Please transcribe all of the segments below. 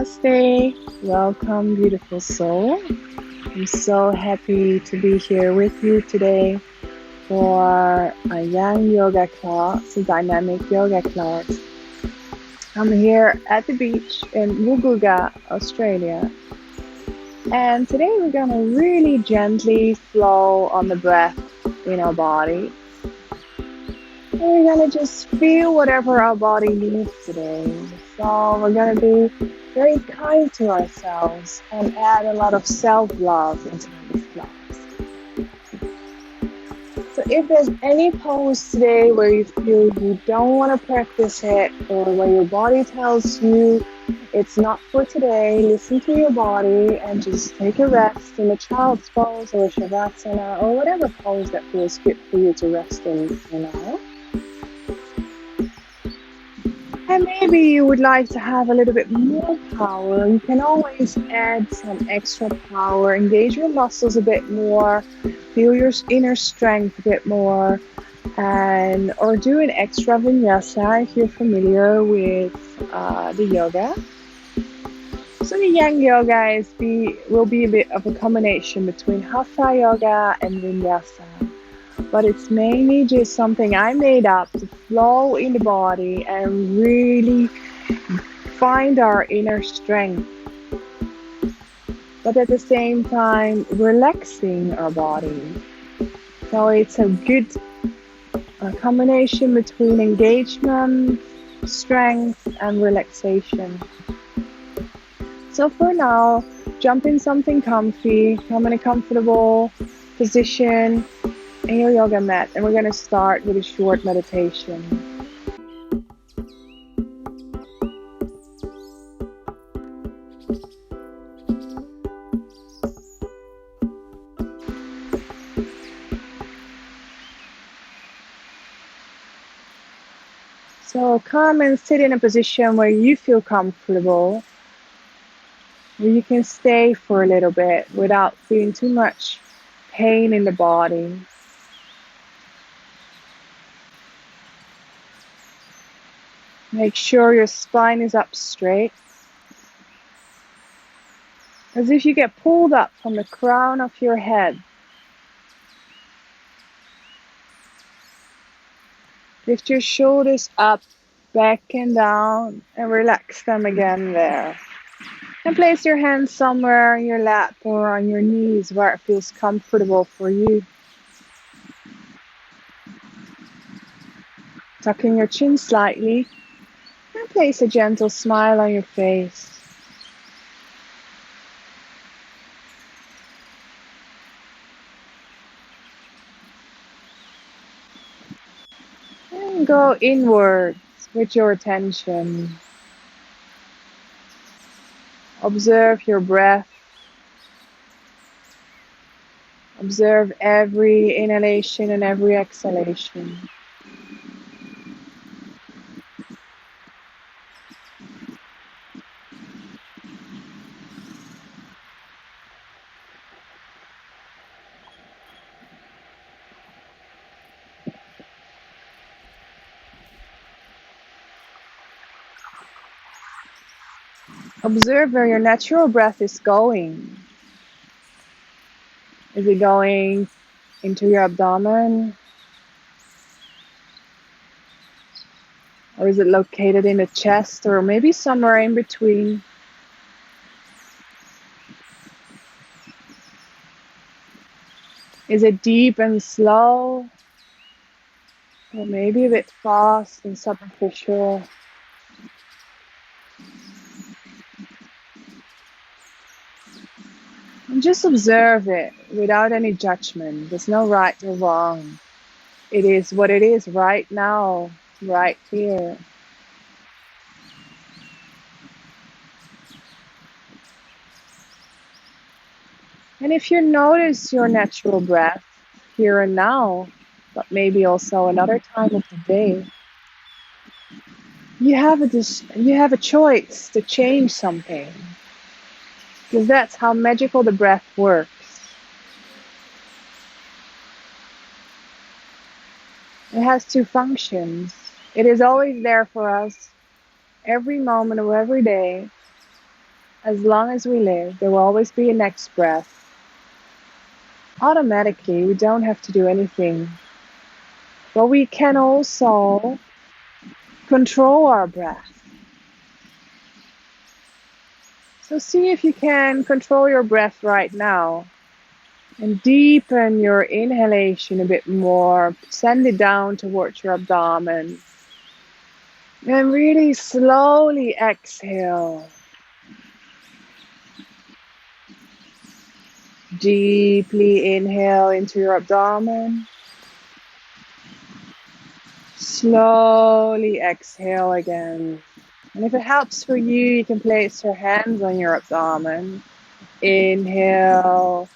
Namaste. Welcome, beautiful soul. I'm so happy to be here with you today for a yang yoga class, a dynamic yoga class. I'm here at the beach in Wuguga, Australia. And today we're going to really gently flow on the breath in our body. And we're going to just feel whatever our body needs today. So we're going to be very kind to ourselves and add a lot of self-love into this class. So if there's any pose today where you feel you don't want to practice it, or where your body tells you it's not for today, listen to your body and just take a rest in a child's pose or a shavasana or whatever pose that feels good for you to rest in for now. And maybe you would like to have a little bit more power. You can always add some extra power, engage your muscles a bit more, feel your inner strength a bit more, or do an extra vinyasa if you're familiar with the yoga. So the yang yoga will be a bit of a combination between hatha yoga and vinyasa. But it's mainly just something I made up to flow in the body and really find our inner strength. But at the same time, relaxing our body. So it's a good combination between engagement, strength, and relaxation. So for now, jump in something comfy, come in a comfortable position in your yoga mat, and we're going to start with a short meditation. So come and sit in a position where you feel comfortable, where you can stay for a little bit without feeling too much pain in the body. Make sure your spine is up straight, as if you get pulled up from the crown of your head. Lift your shoulders up, back and down, and relax them again there. And place your hands somewhere in your lap or on your knees where it feels comfortable for you. Tucking your chin slightly, and place a gentle smile on your face. And go inwards with your attention. Observe your breath. Observe every inhalation and every exhalation. Observe where your natural breath is going. Is it going into your abdomen? Or is it located in the chest, or maybe somewhere in between? Is it deep and slow? Or maybe a bit fast and superficial? And just observe it without any judgment. There's no right or wrong. It is what it is right now, right here. And if you notice your natural breath here and now, but maybe also another time of the day, you have a choice to change something. Because that's how magical the breath works. It has two functions. It is always there for us, every moment of every day. As long as we live, there will always be a next breath. Automatically, we don't have to do anything. But we can also control our breath. So see if you can control your breath right now and deepen your inhalation a bit more. Send it down towards your abdomen. And really slowly exhale. Deeply inhale into your abdomen. Slowly exhale again. And if it helps for you, you can place your hands on your abdomen. Inhale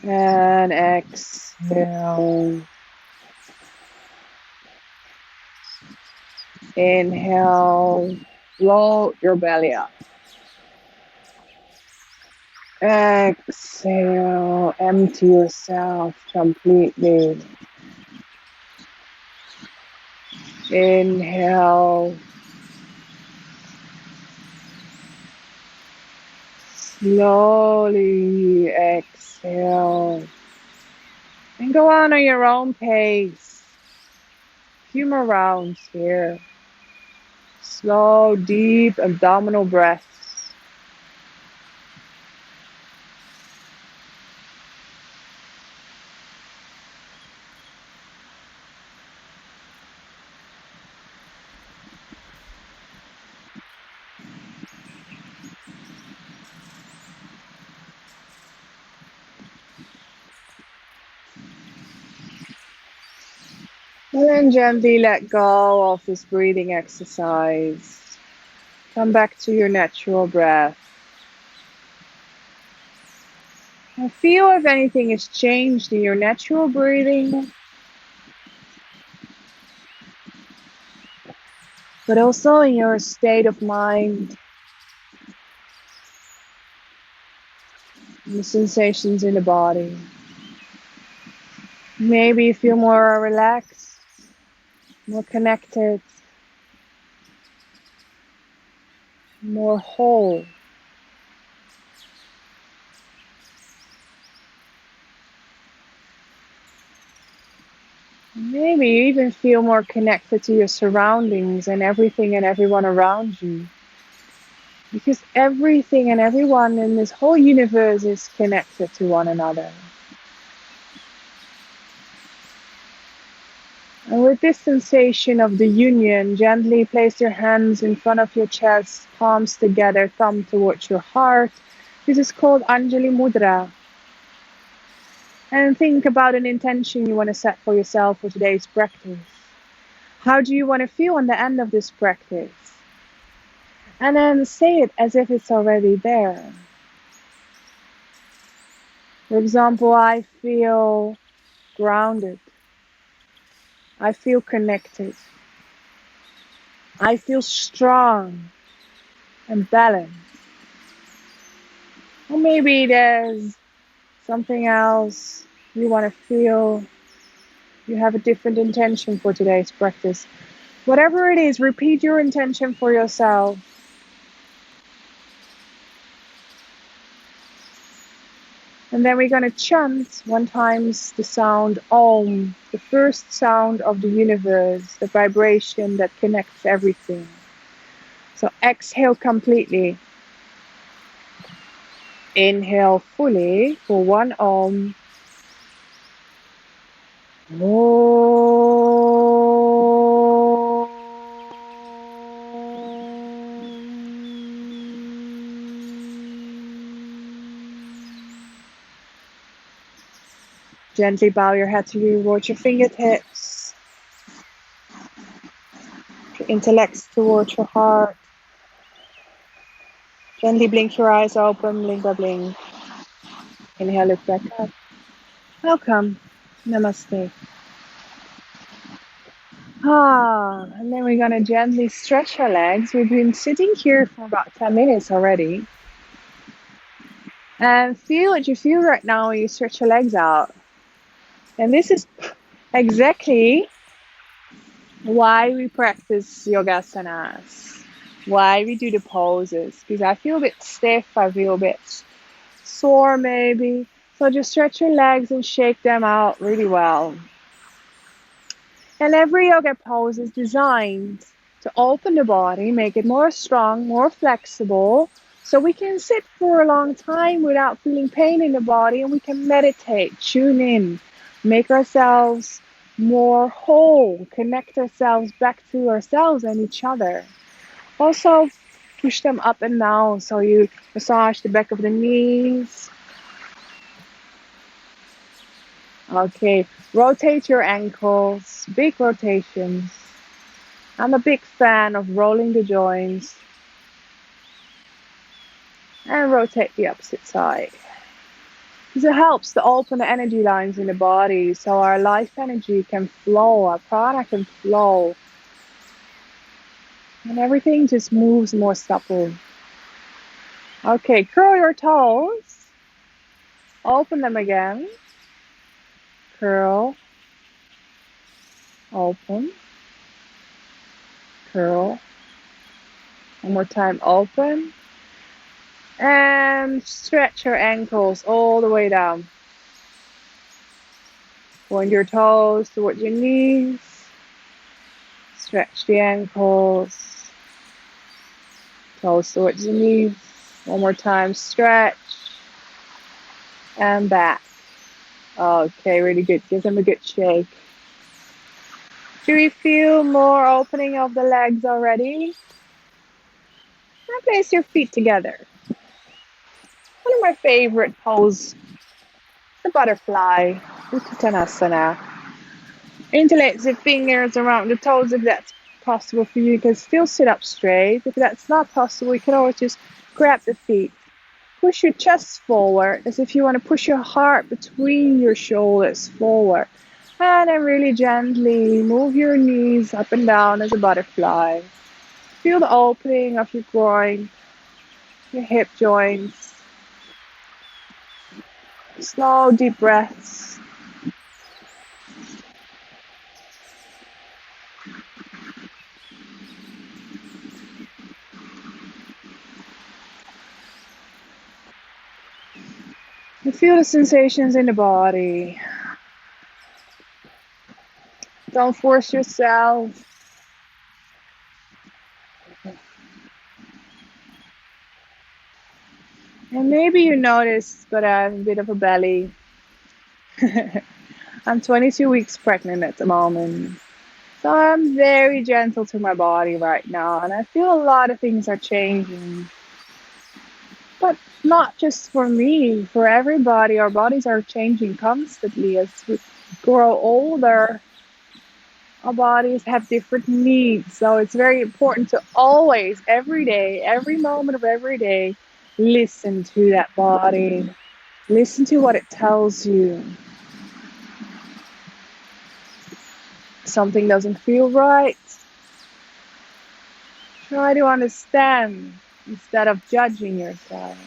and exhale. Inhale, float your belly up. Exhale, empty yourself completely. Inhale. Slowly exhale. And go on your own pace. A few more rounds here. Slow, deep abdominal breaths. And then gently let go of this breathing exercise. Come back to your natural breath. And feel if anything has changed in your natural breathing, but also in your state of mind, and the sensations in the body. Maybe you feel more relaxed, more connected, more whole. Maybe you even feel more connected to your surroundings and everything and everyone around you. Because everything and everyone in this whole universe is connected to one another. And with this sensation of the union, gently place your hands in front of your chest, palms together, thumb towards your heart. This is called Anjali Mudra. And think about an intention you want to set for yourself for today's practice. How do you want to feel on the end of this practice? And then say it as if it's already there. For example, I feel grounded. I feel connected. I feel strong and balanced. Or maybe there's something else you want to feel. You have a different intention for today's practice. Whatever it is, repeat your intention for yourself. And then we're going to chant one times the sound Om, the first sound of the universe, the vibration that connects everything. So exhale completely. Inhale fully for one Om. Gently bow your head towards your fingertips. Your intellects towards your heart. Gently blink your eyes open, blink by blink. Inhale, look back up. Welcome. Namasté. And then we're going to gently stretch our legs. We've been sitting here for about 10 minutes already. And feel what you feel right now when you stretch your legs out. And this is exactly why we practice yogasanas. why we do the poses, because I feel a bit stiff, I feel a bit sore maybe. So just stretch your legs and shake them out really well. And every yoga pose is designed to open the body, make it more strong, more flexible, so we can sit for a long time without feeling pain in the body, and we can meditate, tune in, make ourselves more whole, connect ourselves back to ourselves and each other. Also, push them up and down, so you massage the back of the knees. Okay, rotate your ankles, big rotations. I'm a big fan of rolling the joints and rotate the opposite side. Because it helps to open the energy lines in the body so our life energy can flow, our prana can flow, and everything just moves more supple. Okay, curl your toes, open them again, curl, open, curl. One more time, open, and stretch your ankles all the way down. Point your toes towards your knees. Stretch the ankles. Toes towards your knees. One more time, stretch. And back. Okay, really good. Give them a good shake. Do you feel more opening of the legs already? Now place your feet together. One of my favorite poses, the butterfly, Uttanasana. Interlace the fingers around the toes if that's possible for you. You can still sit up straight. If that's not possible, you can always just grab the feet. Push your chest forward as if you want to push your heart between your shoulders forward. And then really gently move your knees up and down as a butterfly. Feel the opening of your groin, your hip joints. Slow, deep breaths. You feel the sensations in the body. Don't force yourself. And maybe you noticed, but I have a bit of a belly. I'm 22 weeks pregnant at the moment. So I'm very gentle to my body right now. And I feel a lot of things are changing. But not just for me, for everybody. Our bodies are changing constantly as we grow older. Our bodies have different needs. So it's very important to always, every day, every moment of every day, listen to that body. Listen to what it tells you. Something doesn't feel right. Try to understand instead of judging yourself.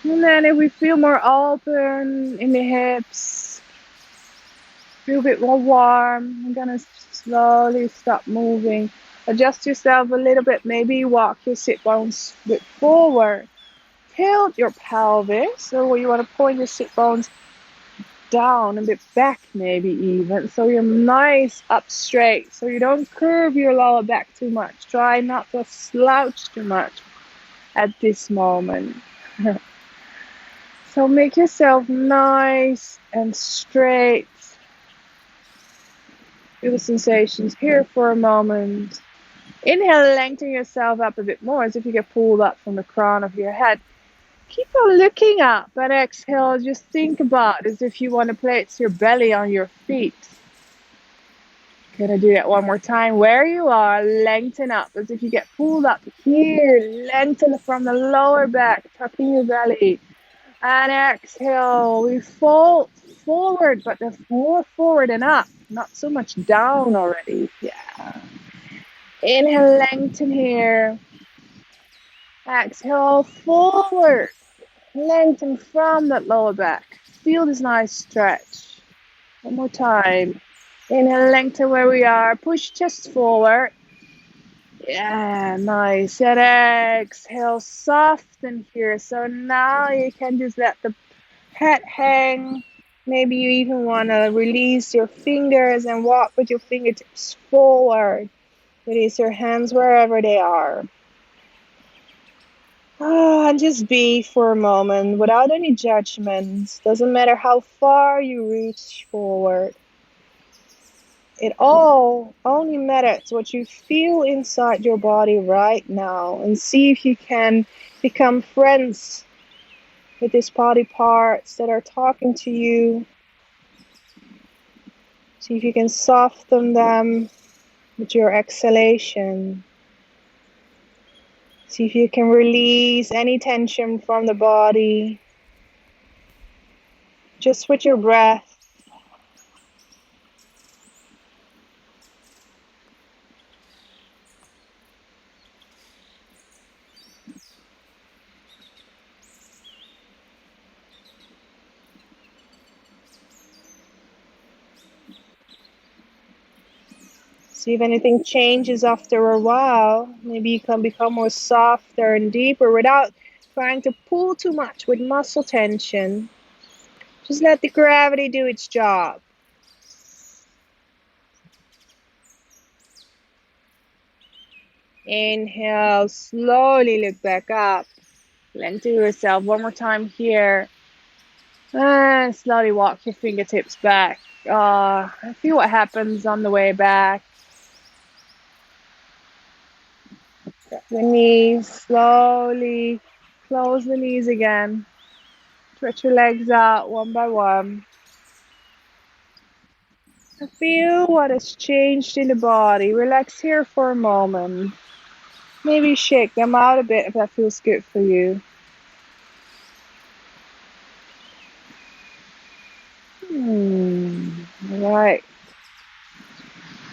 And then if we feel more open in the hips, feel a bit more warm, I'm gonna slowly stop moving. Adjust yourself a little bit, maybe walk your sit bones a bit forward. Tilt your pelvis, so you want to point your sit bones down a bit back maybe even, so you're nice up straight, so you don't curve your lower back too much. Try not to slouch too much at this moment. So make yourself nice and straight. Feel the sensations here for a moment. Inhale, lengthen yourself up a bit more as if you get pulled up from the crown of your head. Keep on looking up, and exhale, just think about as if you want to place your belly on your feet. Gonna do that one more time. Where you are, lengthen up as if you get pulled up here. Lengthen from the lower back, tucking your belly. And exhale, we fold forward, but the more forward and up, not so much down already. Yeah. Inhale, lengthen here. Exhale, forward. Lengthen from that lower back. Feel this nice stretch. One more time. Inhale, lengthen where we are. Push chest forward. Yeah, nice. And exhale, soften here. So now you can just let the head hang. Maybe you even want to release your fingers and walk with your fingertips forward. Release your hands wherever they are. And just be for a moment without any judgments. Doesn't matter how far you reach forward. It all only matters what you feel inside your body right now, and see if you can become friends with these body parts that are talking to you. See if you can soften them with your exhalation. See if you can release any tension from the body just with your breath. See if anything changes after a while. Maybe you can become more softer and deeper without trying to pull too much with muscle tension. Just let the gravity do its job. Inhale, slowly look back up. Lengthen yourself one more time here. And slowly walk your fingertips back. Feel what happens on the way back. The knees, slowly close the knees again. Stretch your legs out one by one. And feel what has changed in the body. Relax here for a moment. Maybe shake them out a bit if that feels good for you. Right.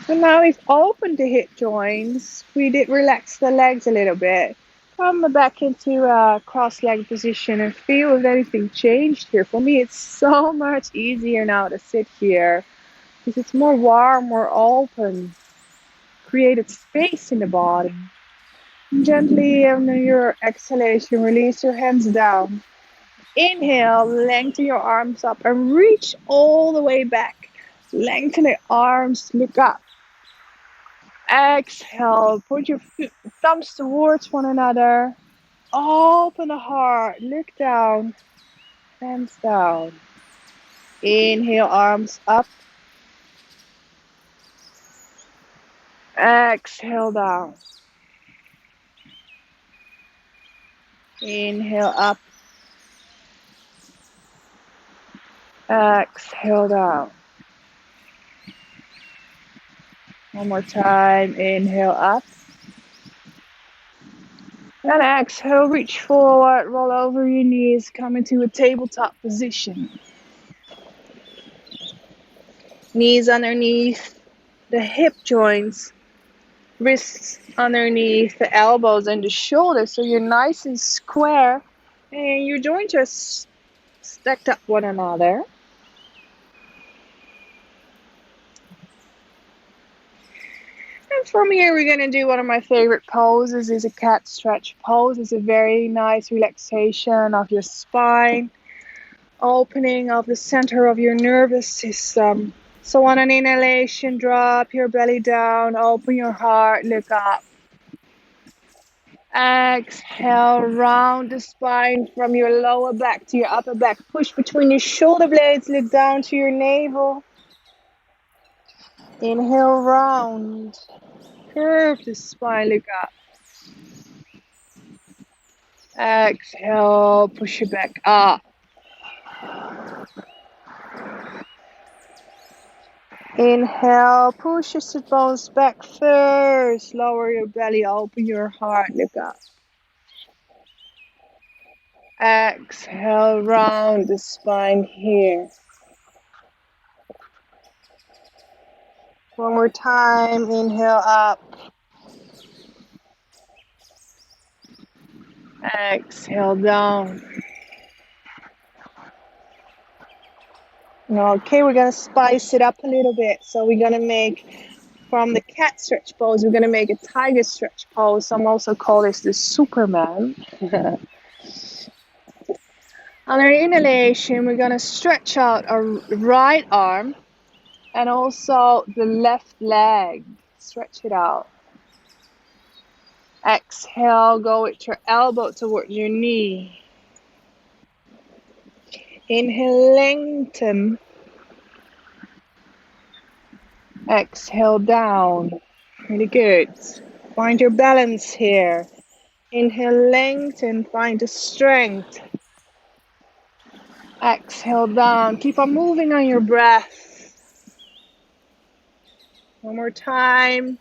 So now we've opened the hip joints. We did relax the legs a little bit. Come back into a cross-legged position and feel if anything changed here. For me, it's so much easier now to sit here because it's more warm, more open. Created space in the body. Gently, on your exhalation, release your hands down. Inhale, lengthen your arms up and reach all the way back. Lengthen the arms, look up. Exhale, put your thumbs towards one another. Open the heart, look down, hands down. Inhale, arms up. Exhale, down. Inhale, up. Exhale, down. One more time. Inhale, up. And exhale, reach forward, roll over your knees, come into a tabletop position. Knees underneath the hip joints, wrists underneath the elbows and the shoulders, so you're nice and square, and your joints are stacked up one another. And from here, we're going to do one of my favorite poses. Is a cat stretch pose. It's a very nice relaxation of your spine, opening of the center of your nervous system. So on an inhalation, drop your belly down, open your heart, look up. Exhale, round the spine from your lower back to your upper back. Push between your shoulder blades, look down to your navel. Inhale, round. Curve the spine, look up. Exhale, push it back up. Inhale, push your sit bones back first. Lower your belly, open your heart, look up. Exhale, round the spine here. One more time, inhale up. Exhale down. Okay, we're gonna spice it up a little bit. So we're gonna make, from the cat stretch pose, we're gonna make a tiger stretch pose. Some also call this the Superman. On our inhalation, we're gonna stretch out our right arm and also the left leg. Stretch it out. Exhale, go with your elbow towards your knee. Inhale, lengthen. Exhale, down. Really good. Find your balance here. Inhale, lengthen, find the strength. Exhale, down. Keep on moving on your breath. One more time.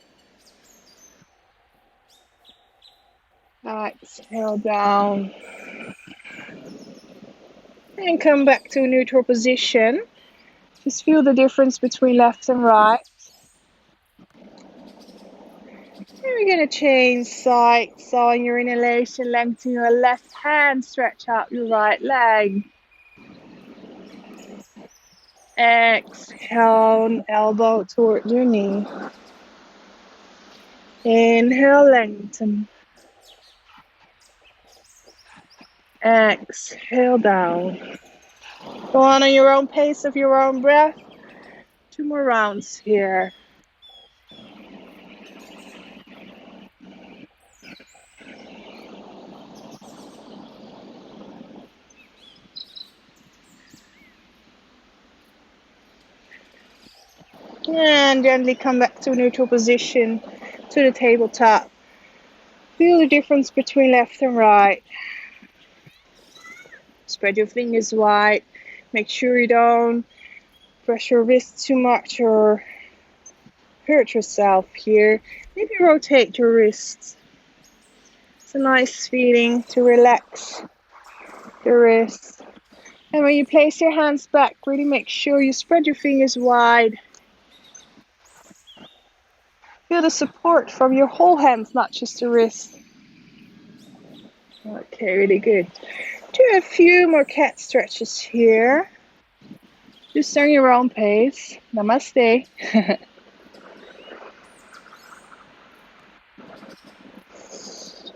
Exhale, down. And come back to a neutral position. Just feel the difference between left and right. And we're going to change sides. So on your inhalation, lengthen your left hand, stretch out your right leg. Exhale, elbow toward your knee. Inhale, lengthen. Exhale, down. Go on your own pace of your own breath. 2 more rounds here. And gently come back to a neutral position, to the tabletop. Feel the difference between left and right. Spread your fingers wide. Make sure you don't press your wrists too much or hurt yourself here. Maybe rotate your wrists. It's a nice feeling to relax the wrists. And when you place your hands back, really make sure you spread your fingers wide. Feel the support from your whole hands, not just the wrist. Okay, really good. Do a few more cat stretches here. Just on your own pace. Namasté.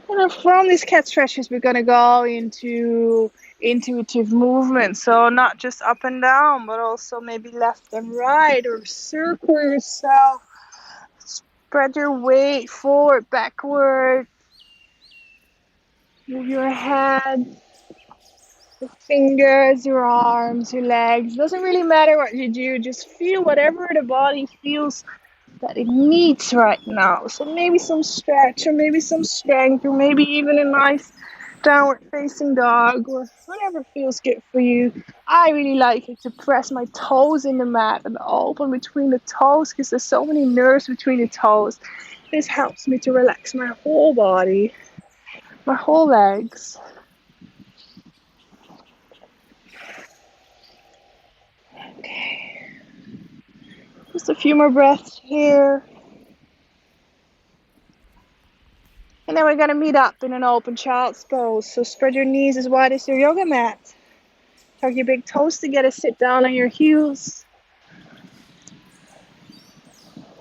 And from these cat stretches, we're going to go into intuitive movement. So not just up and down, but also maybe left and right, or circle yourself. Spread your weight forward, backward. Move your head, your fingers, your arms, your legs. Doesn't really matter what you do. Just feel whatever the body feels that it needs right now. So maybe some stretch, or maybe some strength, or maybe even a nice downward facing dog, or whatever feels good for you. I really like it to press my toes in the mat and open between the toes, because there's so many nerves between the toes. This helps me to relax my whole body, my whole legs. Okay. Just a few more breaths here. And then we're going to meet up in an open child's pose. So spread your knees as wide as your yoga mat. Tuck your big toes together, sit down on your heels.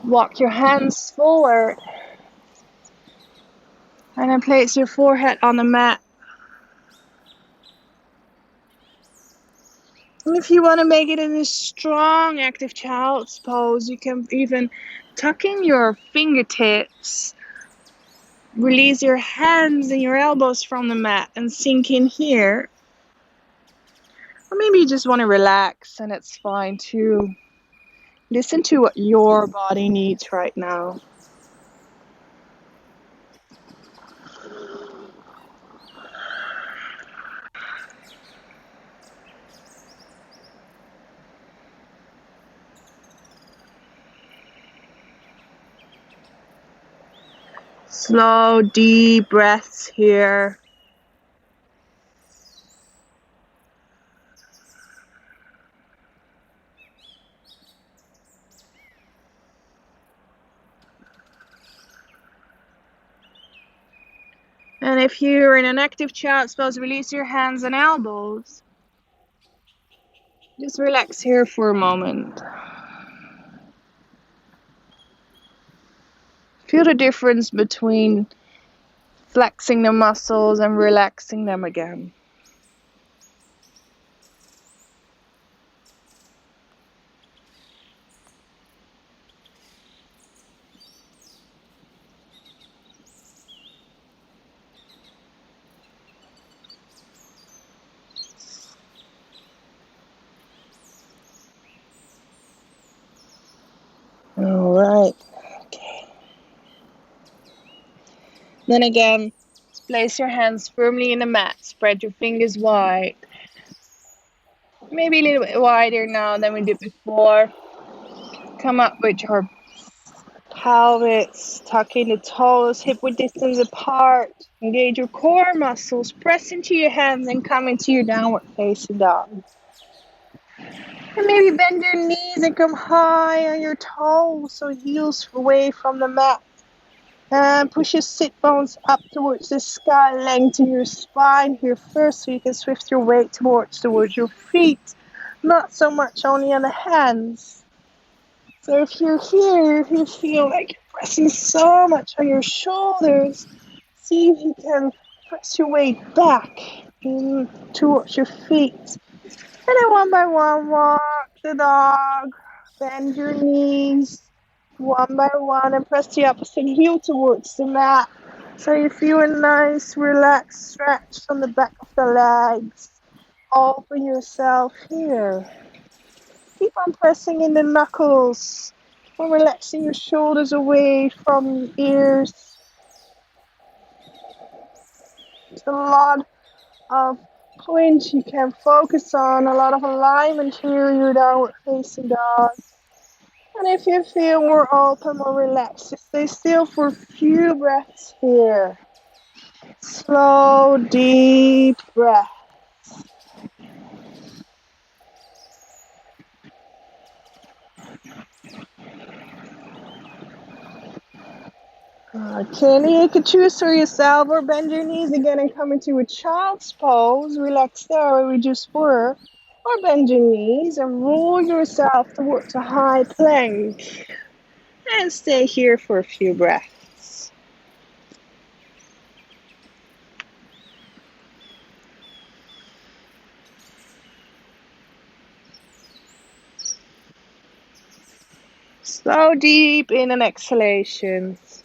Walk your hands forward. And then place your forehead on the mat. And if you want to make it in a strong active child's pose, you can even tuck in your fingertips. Release your hands and your elbows from the mat and sink in here. Or maybe you just want to relax, and it's fine too. Listen to what your body needs right now. Slow, deep breaths here. And if you're in an active child's pose, release your hands and elbows. Just relax here for a moment. Feel the difference between flexing the muscles and relaxing them again. All right. Okay. Then again, place your hands firmly in the mat. Spread your fingers wide. Maybe a little bit wider now than we did before. Come up with your pelvis. Tuck in the toes, hip width distance apart. Engage your core muscles. Press into your hands and come into your downward facing dog. And maybe bend your knees and come high on your toes so heels away from the mat. And push your sit bones up towards the sky. Lengthen your spine here first so you can shift your weight towards your feet. Not so much only on the hands. So if you're here, if you feel like you're pressing so much on your shoulders, see if you can press your weight back towards your feet. And then one by one, walk the dog. Bend your knees one by one and press the opposite heel towards the mat. So you feel a nice relaxed stretch from the back of the legs. Open yourself here. Keep on pressing in the knuckles. Keep on relaxing your shoulders away from your ears. There's a lot of points you can focus on, a lot of alignment here, your downward facing dog. And if you feel more open, more relaxed, just stay still for a few breaths here. Slow, deep breath. Okay, you can choose for yourself or bend your knees again and come into a child's pose. Relax there where we just were. Or bend your knees and roll yourself towards a high plank. And stay here for a few breaths. Slow, deep in and exhalations.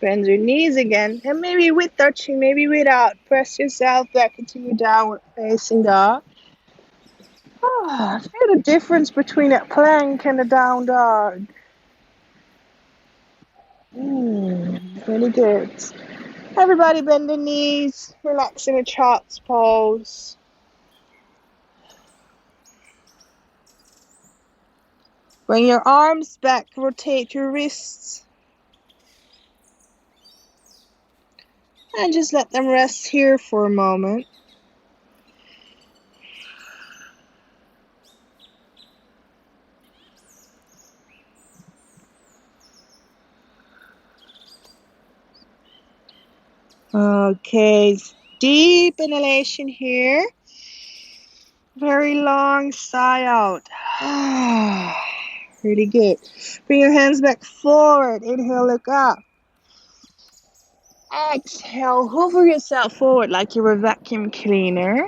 Bend your knees again, and maybe with touching, maybe without. Press yourself back into your downward facing dog. Feel the difference between a plank and a down dog. Really good. Everybody bend the knees, relax in a child's pose. Bring your arms back, rotate your wrists. And just let them rest here for a moment. Okay, deep inhalation here. Very long sigh out. Really good. Bring your hands back forward. Inhale, look up. Exhale, hover yourself forward like you're a vacuum cleaner.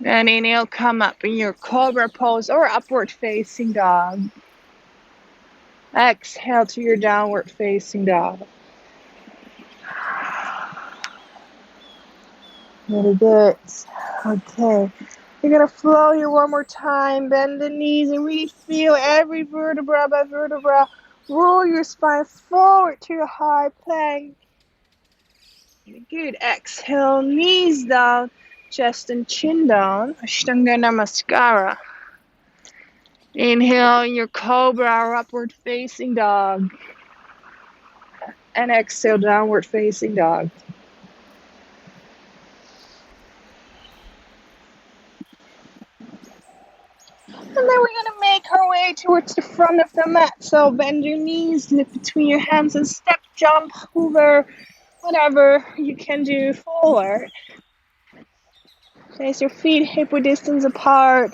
And inhale, come up in your cobra pose or upward facing dog. Exhale to your downward facing dog. Really good. Okay. You're going to flow here one more time. Bend the knees and really feel every vertebra by vertebra. Roll your spine forward to a high plank. Really good. Exhale, knees down, chest and chin down. Ashtanga Namaskara. Inhale in your cobra or upward facing dog. And exhale, downward facing dog. And then we're going to make our way towards the front of the mat. So bend your knees, lift between your hands and step, jump, hover, whatever you can do forward. Place your feet hip width distance apart.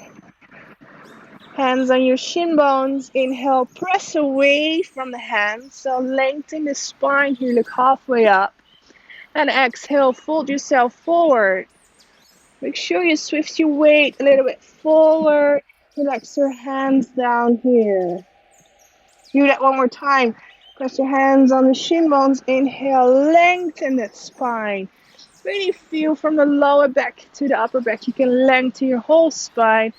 Hands on your shin bones. Inhale, press away from the hands. So lengthen the spine here, look halfway up. And exhale, fold yourself forward. Make sure you shift your weight a little bit forward. Relax your hands down here. Do that one more time. Press your hands on the shin bones. Inhale, lengthen that spine. Really feel from the lower back to the upper back. You can lengthen your whole spine.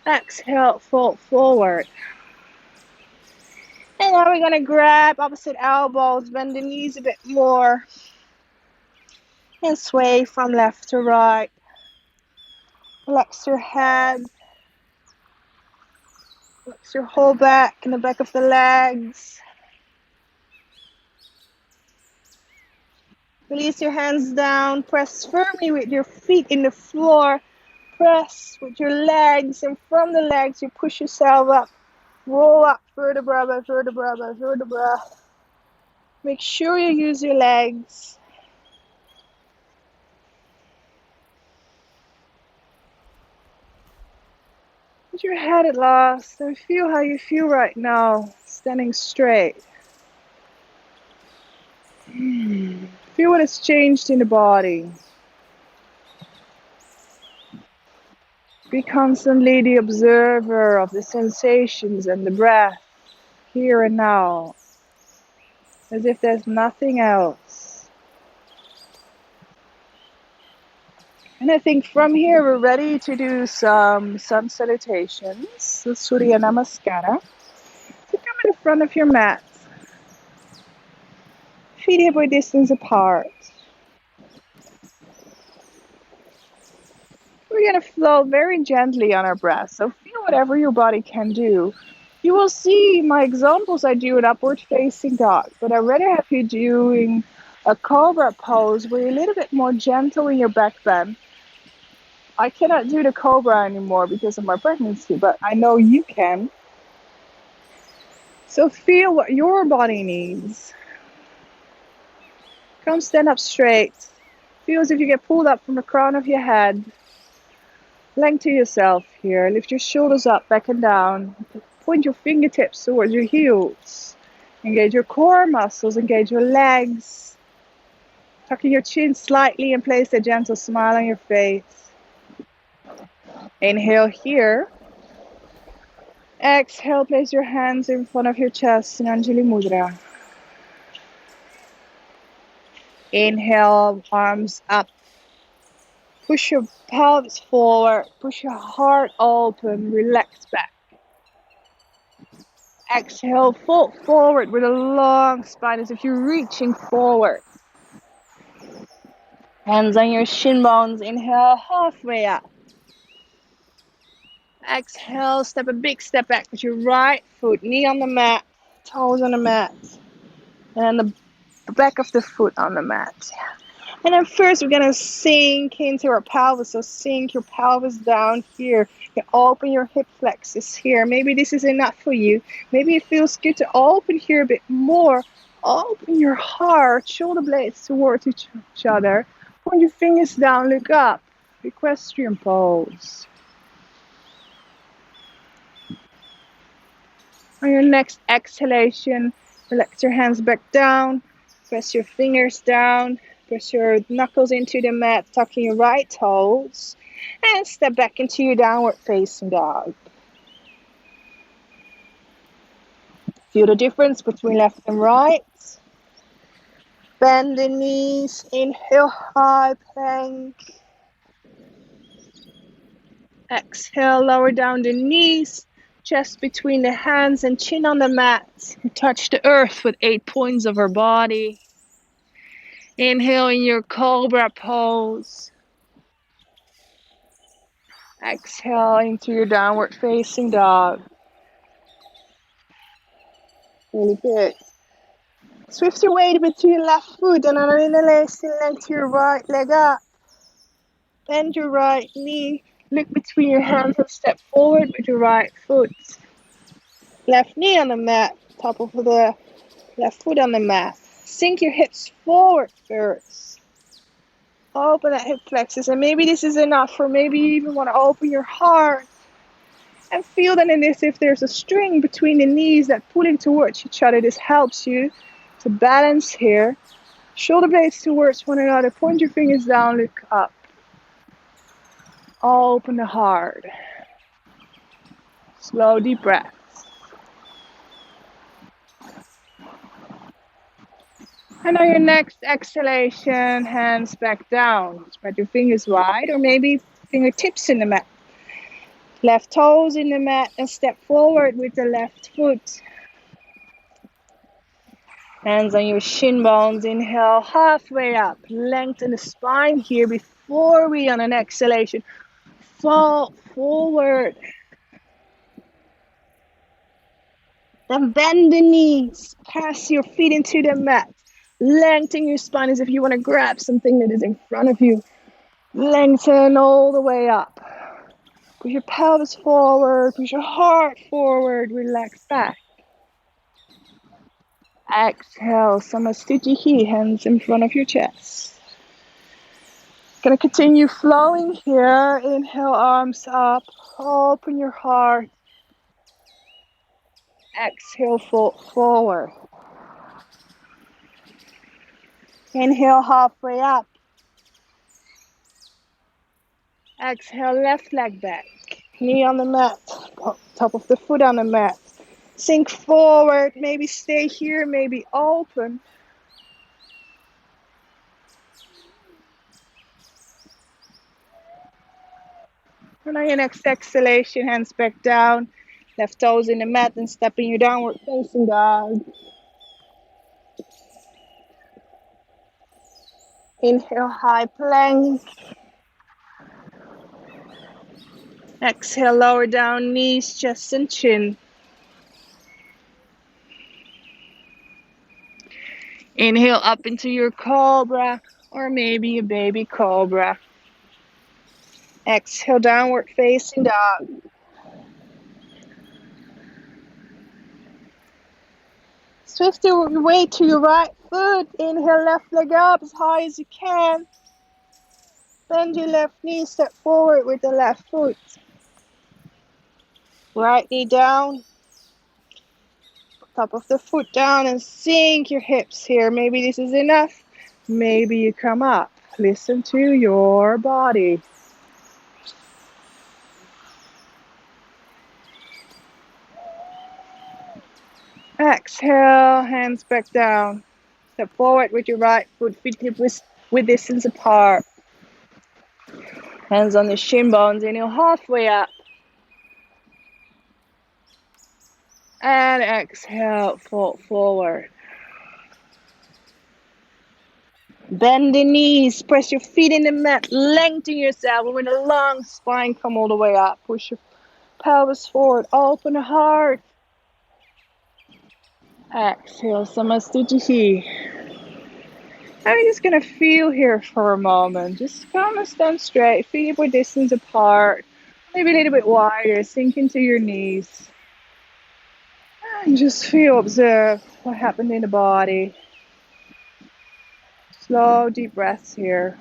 Exhale, fold forward. And now we're going to grab opposite elbows, bend the knees a bit more. And sway from left to right. Relax your head. Relax your whole back and the back of the legs. Release your hands down. Press firmly with your feet in the floor. Press with your legs, and from the legs you push yourself up. Roll up, vertebra by vertebra by vertebra. Make sure you use your legs. Put your head at last and feel how you feel right now, standing straight. Feel what has changed in the body. Be constantly the observer of the sensations and the breath, here and now, as if there's nothing else. And I think from here we're ready to do some sun salutations, the Surya Namaskara. So come in front of your mat, feet hip width distance apart. We're going to flow very gently on our breath, so feel whatever your body can do. You will see my examples, I do an upward facing dog, but I'd rather have you doing a cobra pose where you're a little bit more gentle in your back bend. I cannot do the cobra anymore because of my pregnancy, but I know you can. So feel what your body needs. Come stand up straight. Feel as if you get pulled up from the crown of your head. Lengthen yourself here. Lift your shoulders up, back and down. Point your fingertips towards your heels. Engage your core muscles, engage your legs. Tucking your chin slightly and place a gentle smile on your face. Inhale here. Exhale, place your hands in front of your chest in Anjali Mudra. Inhale, arms up. Push your pelvis forward. Push your heart open. Relax back. Exhale, fold forward with a long spine as if you're reaching forward. Hands on your shin bones. Inhale, halfway up. Exhale, step a big step back with your right foot, knee on the mat, toes on the mat, and the back of the foot on the mat. And then first we're going to sink into our pelvis. So sink your pelvis down here. You open your hip flexors here. Maybe this is enough for you. Maybe it feels good to open here a bit more. Open your heart, shoulder blades towards each other. Point your fingers down, look up. Equestrian pose. On your next exhalation, relax your hands back down. Press your fingers down. Press your knuckles into the mat, tucking your right toes. And step back into your downward facing dog. Feel the difference between left and right. Bend the knees. Inhale, high plank. Exhale, lower down the knees. Chest between the hands and chin on the mat. Touch the earth with 8 points of our body. Inhale in your cobra pose. Exhale into your downward facing dog. Really good. Swift your weight between your left foot and on an inhalation, lengthen your right leg up. Bend your right knee. Look between your hands and step forward with your right foot. Left knee on the mat, top of the left foot on the mat. Sink your hips forward first. Open that hip flexors, and maybe this is enough, or maybe you even want to open your heart and feel that in this, if there's a string between the knees that pulling towards each other, this helps you to balance here. Shoulder blades towards one another, point your fingers down, look up. Open the heart. Slow, deep breaths. And on your next exhalation, hands back down. Spread your fingers wide, or maybe fingertips in the mat. Left toes in the mat and step forward with the left foot. Hands on your shin bones. Inhale halfway up. Lengthen the spine here before we, on an exhalation, fall forward. Then bend the knees. Pass your feet into the mat. Lengthen your spine as if you want to grab something that is in front of you. Lengthen all the way up. Push your pelvis forward. Push your heart forward. Relax back. Exhale, Namasté, hands in front of your chest. Gonna continue flowing here. Inhale, arms up. Open your heart. Exhale, fold forward. Inhale, halfway up. Exhale, left leg back. Knee on the mat. Top of the foot on the mat. Sink forward. Maybe stay here, maybe open. And on your next exhalation, hands back down. Left toes in the mat and stepping your downward facing dog. Inhale, high plank. Exhale, lower down knees, chest and chin. Inhale up into your cobra, or maybe a baby cobra. Exhale, downward facing dog. Swift your way to your right foot. Inhale, left leg up as high as you can. Bend your left knee, step forward with the left foot. Right knee down. Top of the foot down and sink your hips here. Maybe this is enough. Maybe you come up. Listen to your body. Exhale, hands back down. Step forward with your right foot, feet hip width distance apart. Hands on the shin bones, inhale halfway up. And exhale, fold forward. Bend the knees, press your feet in the mat, lengthen yourself, and with a long spine, come all the way up. Push your pelvis forward, open the heart. Exhale, Namasté. I'm just gonna feel here for a moment. Just come and stand straight, feet hip width distance apart, maybe a little bit wider, sink into your knees. And just feel, observe what happened in the body. Slow, deep breaths here.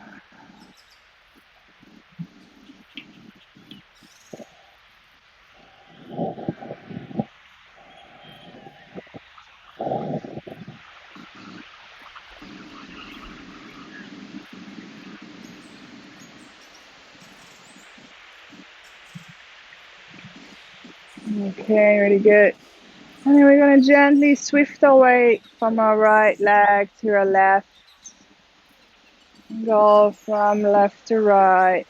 Okay, really good. And then we're going to gently swift our way from our right leg to our left. Go from left to right.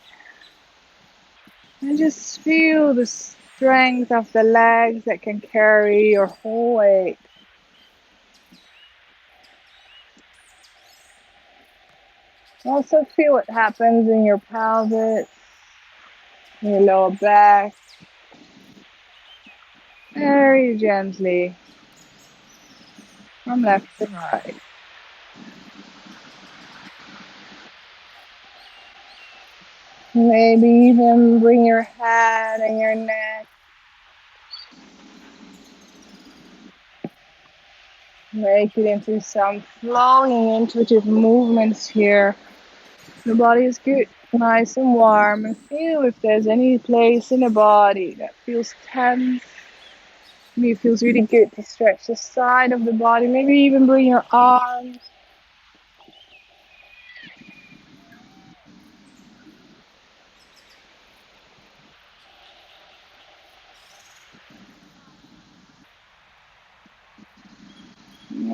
And just feel the strength of the legs that can carry your whole weight. Also feel what happens in your pelvis, in your lower back. Very gently. From left to right. Maybe even bring your head and your neck. Make it into some flowing intuitive movements here. The body is good, nice and warm, and feel if there's any place in the body that feels tense. Maybe it feels really good to stretch the side of the body, maybe even bring your arms.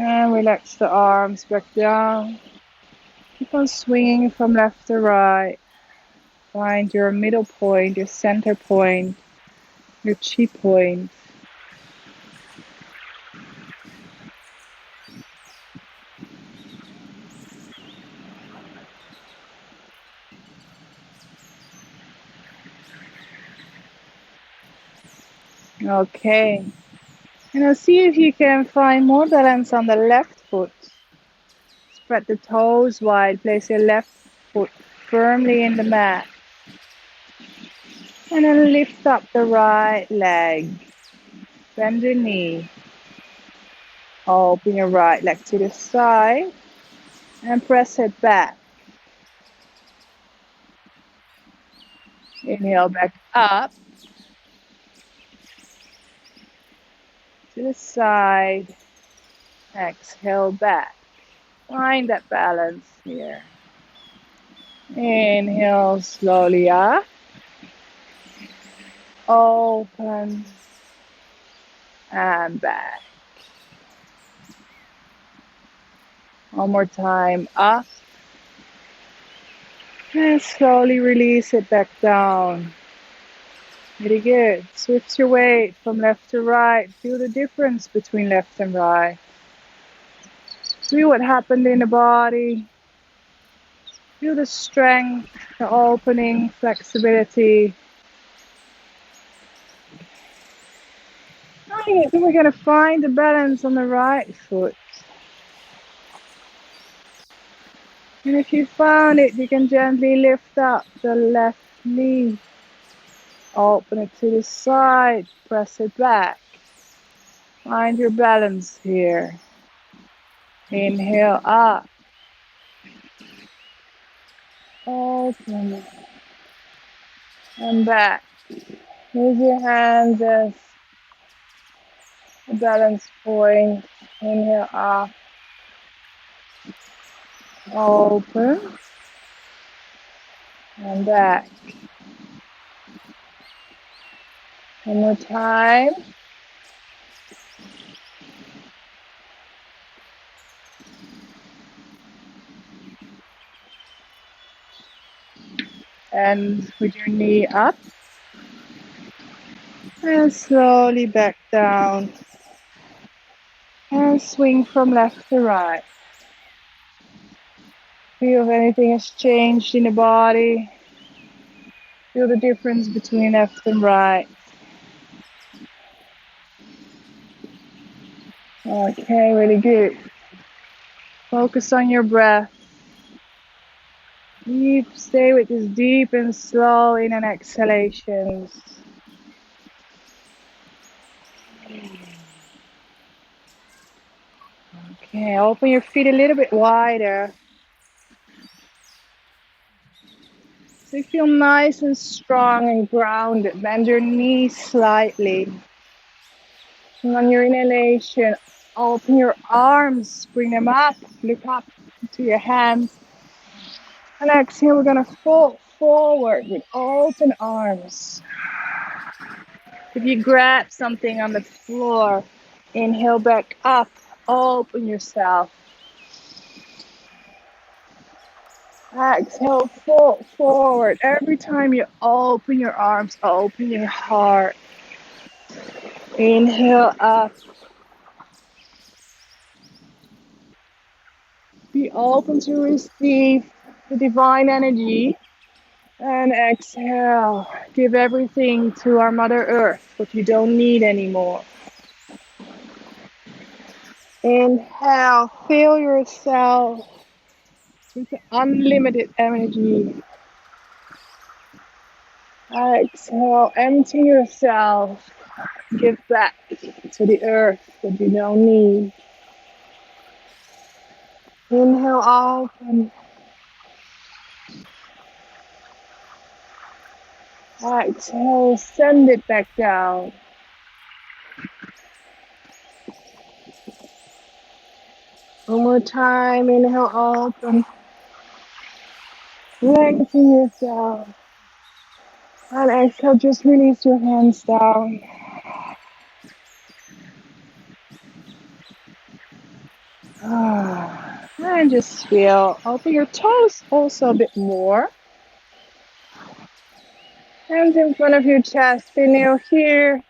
And relax the arms back down. Keep on swinging from left to right. Find your middle point, your center point, your chi point. Okay. And now see if you can find more balance on the left foot. Spread the toes wide. Place your left foot firmly in the mat. And then lift up the right leg. Bend your knee. Open your right leg to the side. And press it back. Inhale back up. To the side. Exhale back. Find that balance here. Inhale slowly up. Open. And back. One more time. Up. And slowly release it back down. Really good. Switch your weight from left to right. Feel the difference between left and right. See what happened in the body. Feel the strength, the opening, flexibility. Alright, then we're going to find the balance on the right foot. And if you found it, you can gently lift up the left knee. Open it to the side, press it back. Find your balance here. Inhale up. Open. And back. Use your hands as a balance point. Inhale up. Open. And back. One more time. And with your knee up. And slowly back down. And swing from left to right. Feel if anything has changed in the body. Feel the difference between left and right. Okay, really good. Focus on your breath. Stay with this deep and slow in and exhalations. Okay, open your feet a little bit wider. So you feel nice and strong and grounded. Bend your knees slightly. And on your inhalation, open your arms, bring them up, look up to your hands. And exhale, we're gonna fall forward with open arms. If you grab something on the floor, inhale back up, open yourself. Exhale, fall forward. Every time you open your arms, open your heart. Inhale up. Be open to receive the divine energy. And exhale. Give everything to our Mother Earth, what you don't need anymore. Inhale, fill yourself with unlimited energy. Exhale, empty yourself. Give back to the earth what you don't need. Inhale, open. Exhale, send it back down. One more time, inhale, open. Lengthen yourself. And exhale, just release your hands down. And just feel, open your toes also a bit more. Hands in front of your chest, inhale here.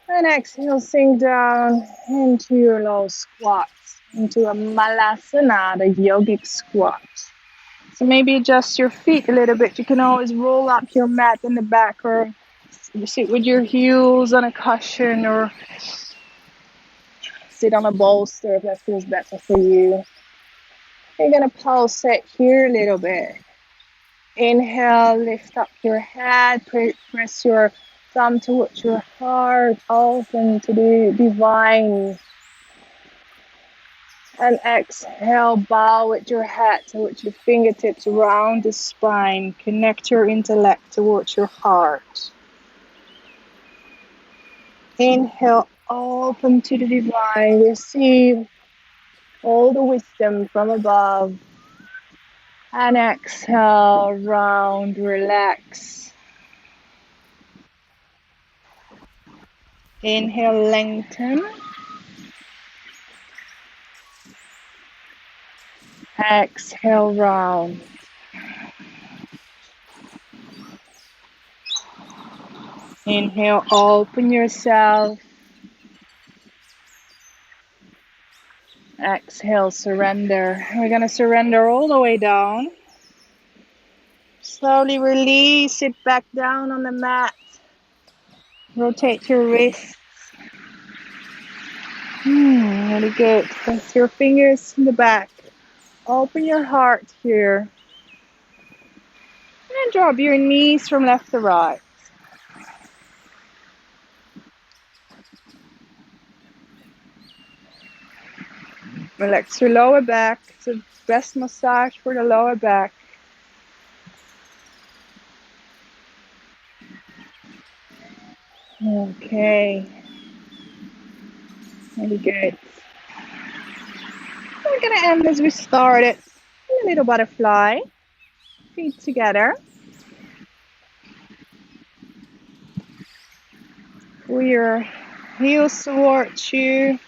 And exhale, sink down into your low squats, into a malasana, the yogic squat. So maybe adjust your feet a little bit. You can always roll up your mat in the back, or you sit with your heels on a cushion, or sit on a bolster if that feels better for you. You're gonna pulsate here a little bit. Inhale, lift up your head, press your thumb towards your heart, open to the divine. And exhale, bow with your head towards your fingertips around the spine. Connect your intellect towards your heart. Inhale, open to the divine. Receive all the wisdom from above. And exhale, round, relax. Inhale, lengthen. Exhale, round. Inhale, open yourself. Exhale, surrender. We're going to surrender all the way down. Slowly release it back down on the mat. Rotate your wrists. Really good. Press your fingers in the back. Open your heart here. And drop your knees from left to right. Relax your lower back. It's the best massage for the lower back. Okay. Really good. We're going to end as we started. A little butterfly. Feet together. Pull your heels towards you.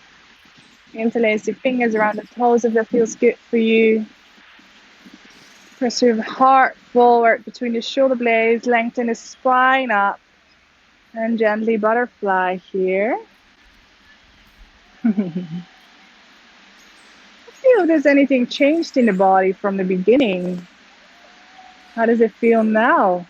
Interlace your fingers around the toes if that feels good for you. Press your heart forward between the shoulder blades. Lengthen the spine up. And gently butterfly here. Feel if there's anything changed in the body from the beginning. How does it feel now?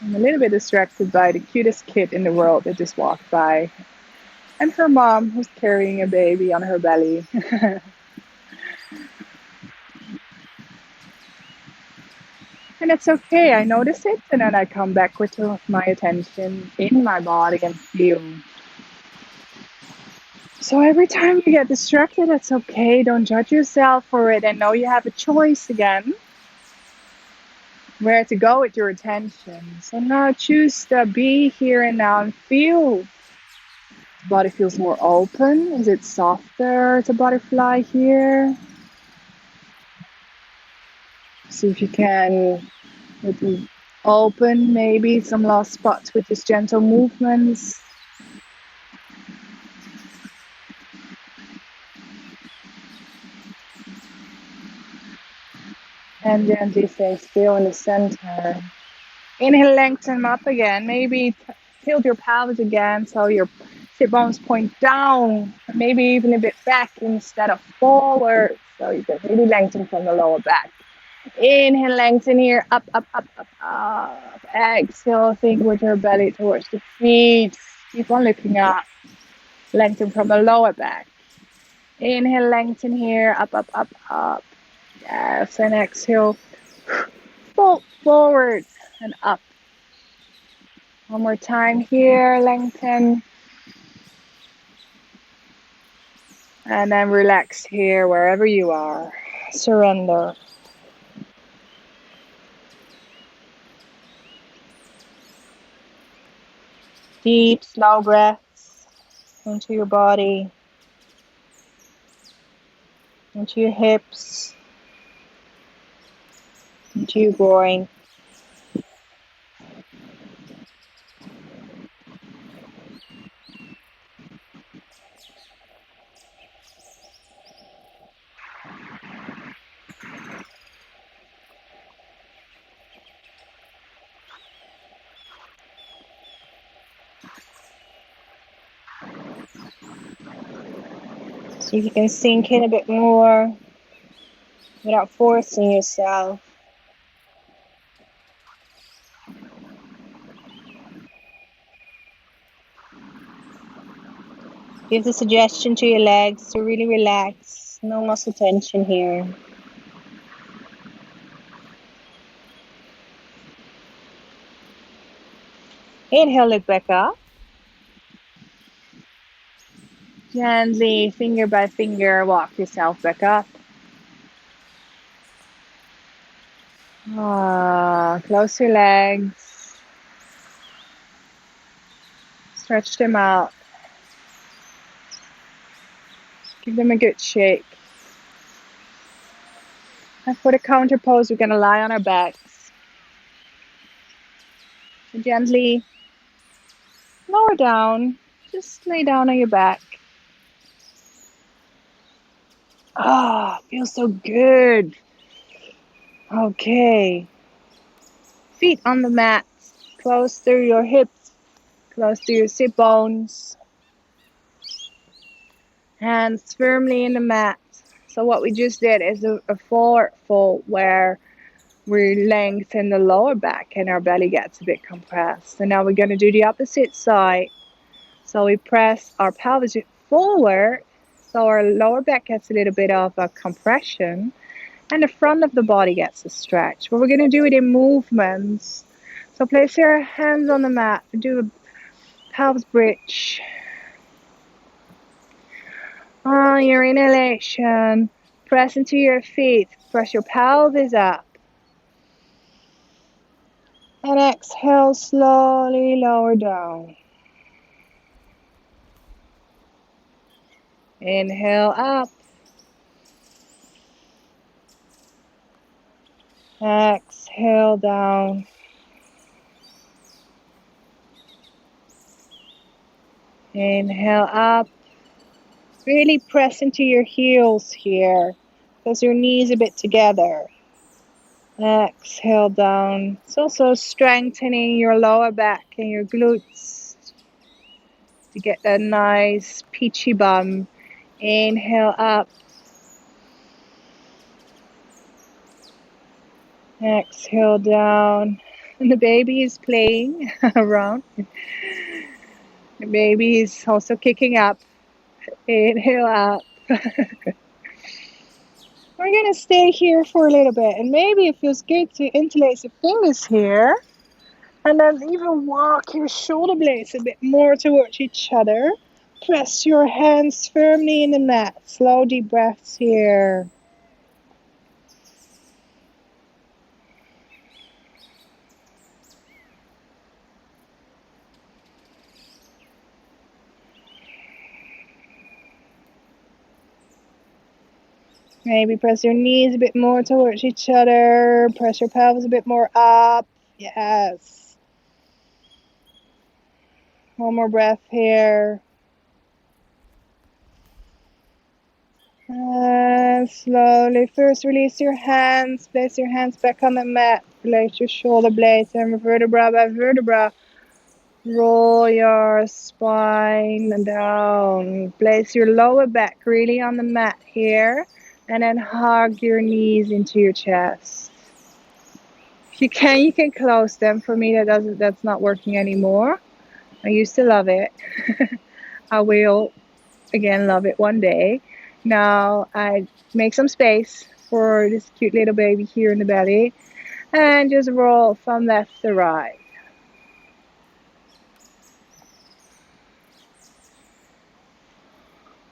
I'm a little bit distracted by the cutest kid in the world that just walked by. And her mom who's carrying a baby on her belly. And it's okay, I notice it and then I come back with my attention in my body and feel. So every time you get distracted, it's okay. Don't judge yourself for it and know you have a choice again where to go with your attention. So now choose to be here and now and feel. The body feels more open. Is it softer as a butterfly here? See if you can open maybe some last spots with just gentle movements. And gently stay still in the center. Inhale, lengthen up again. Maybe tilt your pelvis again so your hip bones point down. Maybe even a bit back instead of forward. So you can really lengthen from the lower back. Inhale, lengthen here. Up, up, up, up, up. Exhale, think with your belly towards the feet. Keep on looking up. Lengthen from the lower back. Inhale, lengthen here. Up, up, up, up. Yes, and exhale. Fold forward and up. One more time here. Lengthen. And then relax here wherever you are. Surrender. Deep, slow breaths into your body, into your hips, into your groin. So you can sink in a bit more without forcing yourself. Give the suggestion to your legs to really relax. No muscle tension here. Inhale, look back up. Gently, finger by finger, walk yourself back up. Close your legs. Stretch them out. Give them a good shake. And for the counter pose, we're going to lie on our backs. So gently lower down. Just lay down on your back. Feels so good. Okay. Feet on the mat. Close through your hips. Close to your sit bones. Hands firmly in the mat. So what we just did is a forward fold where we lengthen the lower back and our belly gets a bit compressed. And now we're going to do the opposite side. So we press our pelvis forward so our lower back gets a little bit of a compression and the front of the body gets a stretch. But we're going to do it in movements. So place your hands on the mat, do a pelvis bridge. On your inhalation, press into your feet, press your pelvis up. And exhale, slowly lower down. Inhale up. Exhale down. Inhale up. Really press into your heels here. Because your knees a bit together. Exhale down. It's also strengthening your lower back and your glutes to get a nice peachy bum. Inhale up. Exhale down. And the baby is playing around. The baby is also kicking up. Inhale up. We're going to stay here for a little bit. And maybe it feels good to interlace your fingers here. And then even walk your shoulder blades a bit more towards each other. Press your hands firmly in the mat. Slow deep breaths here. Maybe press your knees a bit more towards each other. Press your pelvis a bit more up. Yes. One more breath here. And slowly, first release your hands. Place your hands back on the mat. Place your shoulder blades and vertebra by vertebra. Roll your spine down. Place your lower back really on the mat here. And then hug your knees into your chest. If you can close them. For me, that's not working anymore. I used to love it. I will again love it one day. Now I make some space for this cute little baby here in the belly. And just roll from left to right.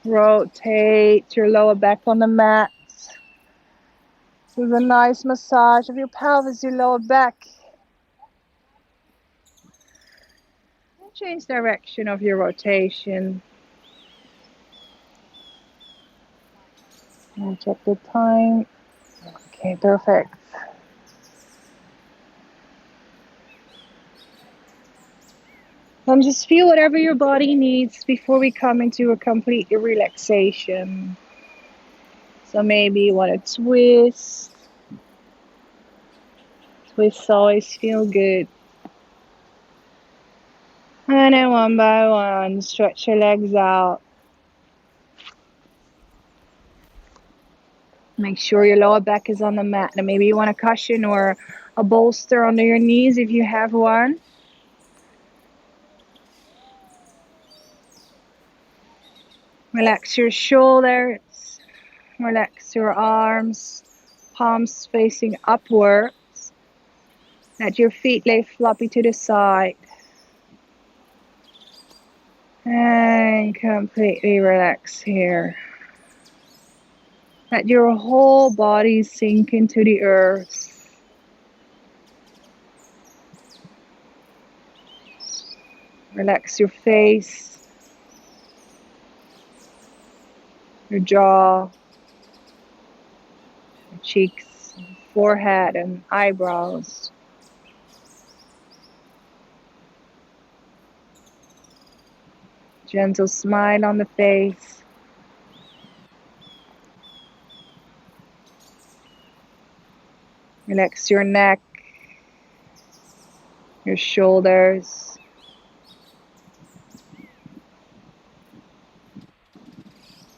Rotate your lower back on the mat. With a nice massage of your pelvis, your lower back. And change direction of your rotation. And check the time. Okay, perfect. And just feel whatever your body needs before we come into a complete relaxation. So maybe you want to twist. Twists always feel good. And then one by one, stretch your legs out. Make sure your lower back is on the mat. And maybe you want a cushion or a bolster under your knees if you have one. Relax your shoulders. Relax your arms. Palms facing upwards. Let your feet lay floppy to the side. And completely relax here. Let your whole body sink into the earth. Relax your face, your jaw, your cheeks, forehead, and eyebrows. Gentle smile on the face. Relax your neck, your shoulders.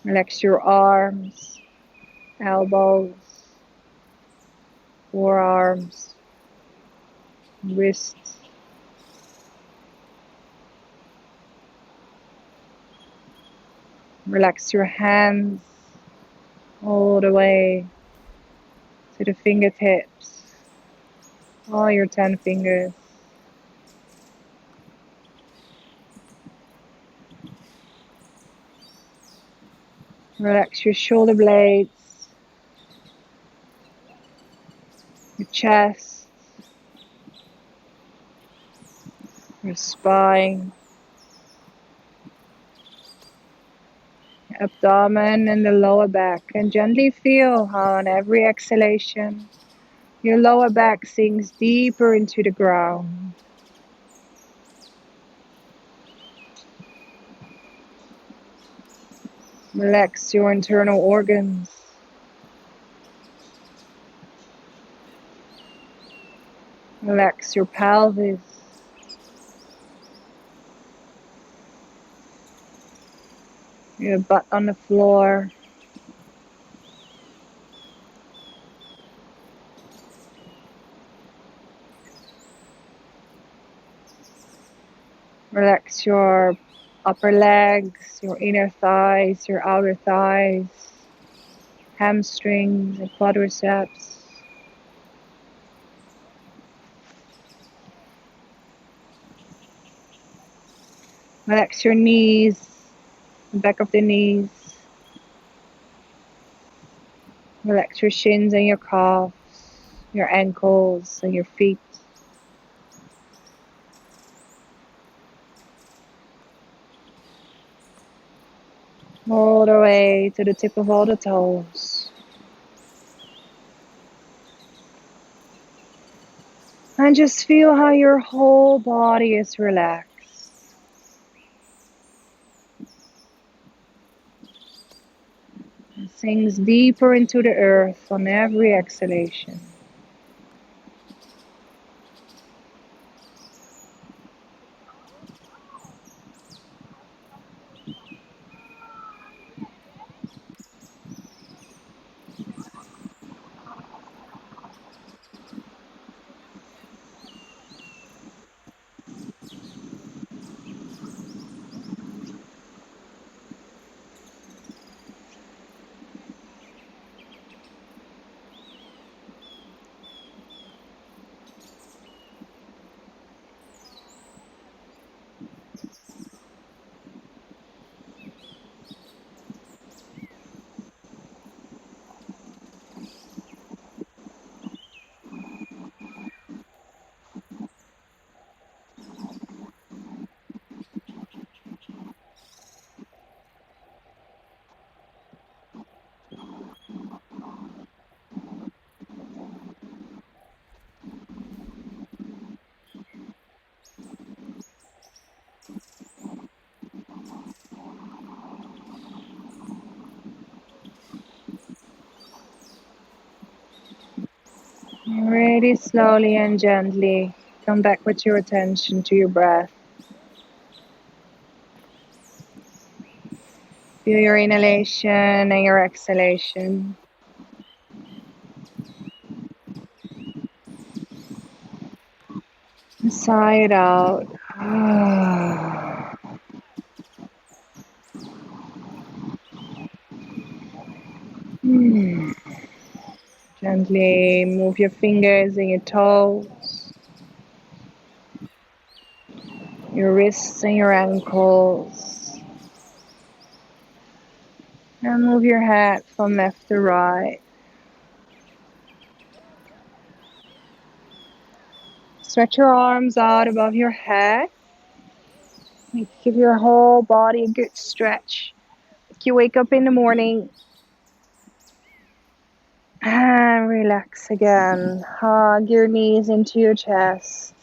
Relax your arms, elbows, forearms, wrists. Relax your hands all the way to the fingertips, all your 10 fingers. Relax your shoulder blades, your chest, your spine, your abdomen and the lower back. And gently feel how on every exhalation, your lower back sinks deeper into the ground. Relax your internal organs. Relax your pelvis. Your butt on the floor. Relax your upper legs, your inner thighs, your outer thighs, hamstrings and quadriceps. Relax your knees, the back of the knees. Relax your shins and your calves, your ankles and your feet. All the way to the tip of all the toes. And just feel how your whole body is relaxed. It sinks deeper into the earth on every exhalation. Really slowly and gently come back with your attention to your breath. Feel your inhalation and your exhalation. Sigh it out. Gently move your fingers and your toes, your wrists and your ankles. And move your head from left to right. Stretch your arms out above your head. Give your whole body a good stretch. Like you wake up in the morning and relax again. Hug your knees into your chest.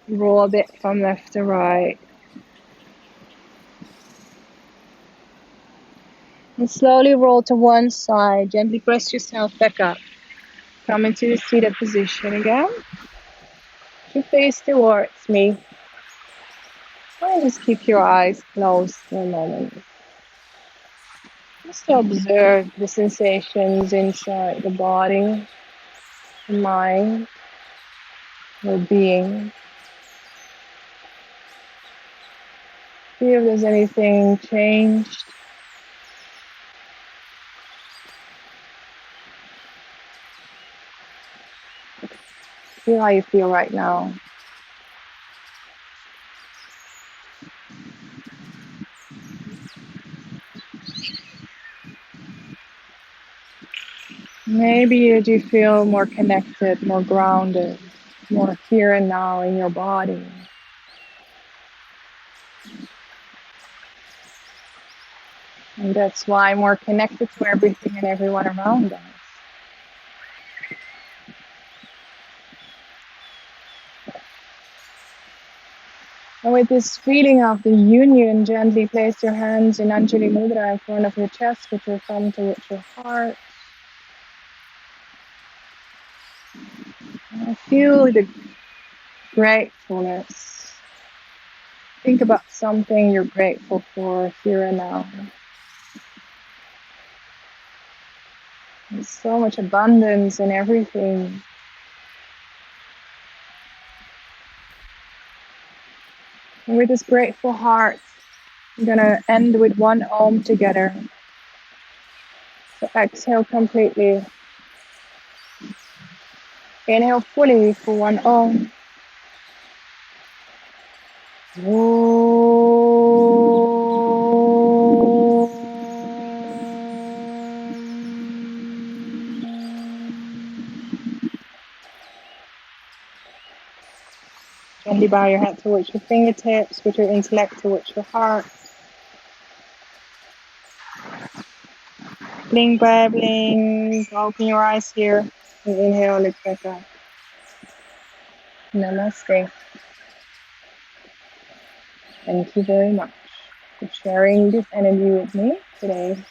Roll a bit from left to right. And slowly roll to one side. Gently press yourself back up. Come into the seated position again. You face towards me. And just keep your eyes closed for a moment. Just observe the sensations inside the body, the mind, your being. See if there's anything changed. Feel how you feel right now. Maybe you do feel more connected, more grounded, more here and now in your body. And that's why I'm more connected to everything and everyone around us. And with this feeling of the union, gently place your hands in Anjali Mudra in front of your chest with your thumb towards your heart. And feel the gratefulness. Think about something you're grateful for here and now. There's so much abundance in everything. And with this grateful heart, I'm going to end with one Om together. So exhale completely. Inhale fully for one Om. Gently bow your head towards your fingertips, with your intellect towards your heart. Bling, blah, bling. Open your eyes here. And inhale, lift back up. Namaste. Thank you very much for sharing this energy with me today.